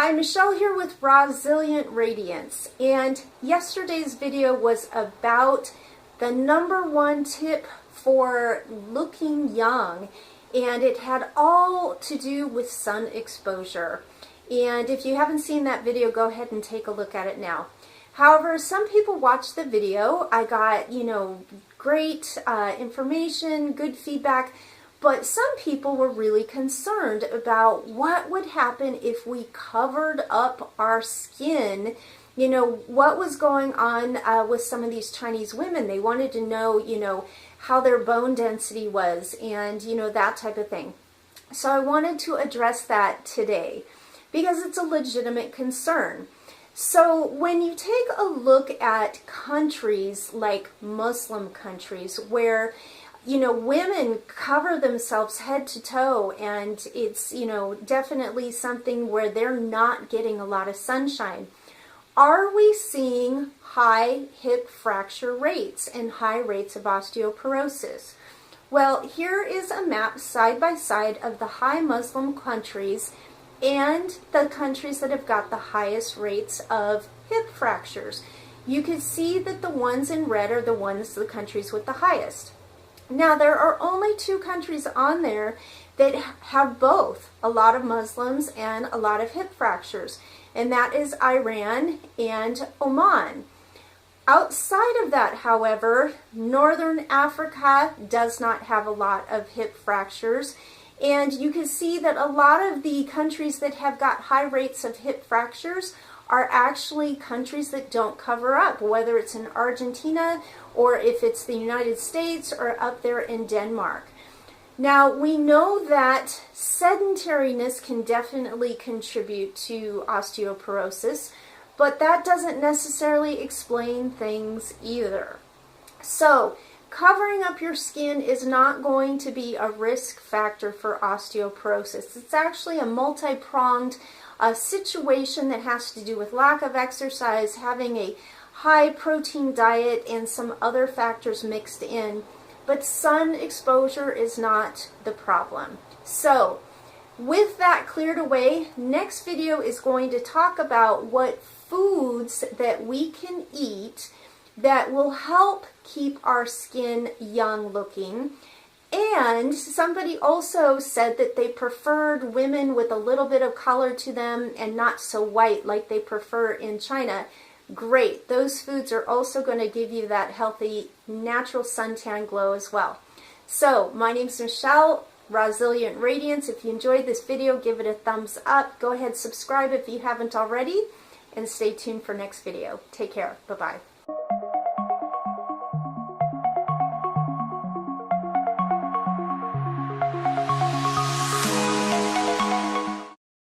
Hi, Michelle here with Resilient Radiance, and yesterday's video was about the #1 tip for looking young, and it had all to do with sun exposure. And if you haven't seen that video, go ahead and take a look at it now. However, some people watched the video. I got, great information, good feedback. But some people were really concerned about what would happen if we covered up our skin. What was going on with some of these Chinese women. They wanted to know, how their bone density was and, that type of thing. So I wanted to address that today because it's a legitimate concern. So when you take a look at countries like Muslim countries where women cover themselves head to toe, and it's, definitely something where they're not getting a lot of sunshine. Are we seeing high hip fracture rates and high rates of osteoporosis? Well, here is a map side by side of the high Muslim countries and the countries that have got the highest rates of hip fractures. You can see that the ones in red are the countries with the highest. Now, there are only 2 countries on there that have both a lot of Muslims and a lot of hip fractures, and that is Iran and Oman. Outside of that, however, Northern Africa does not have a lot of hip fractures, and you can see that a lot of the countries that have got high rates of hip fractures are actually countries that don't cover up, whether it's in Argentina or if it's the United States or up there in Denmark. Now, we know that sedentariness can definitely contribute to osteoporosis, but that doesn't necessarily explain things either. So, covering up your skin is not going to be a risk factor for osteoporosis. It's actually a multi-pronged situation that has to do with lack of exercise, having a high protein diet, and some other factors mixed in. But sun exposure is not the problem. So, with that cleared away, next video is going to talk about what foods that we can eat that will help keep our skin young looking. And somebody also said that they preferred women with a little bit of color to them and not so white like they prefer in China. Great. Those foods are also going to give you that healthy, natural suntan glow as well. So, my name's Michelle, Resilient Radiance. If you enjoyed this video, give it a thumbs up. Go ahead, subscribe if you haven't already, and stay tuned for next video. Take care. Bye-bye.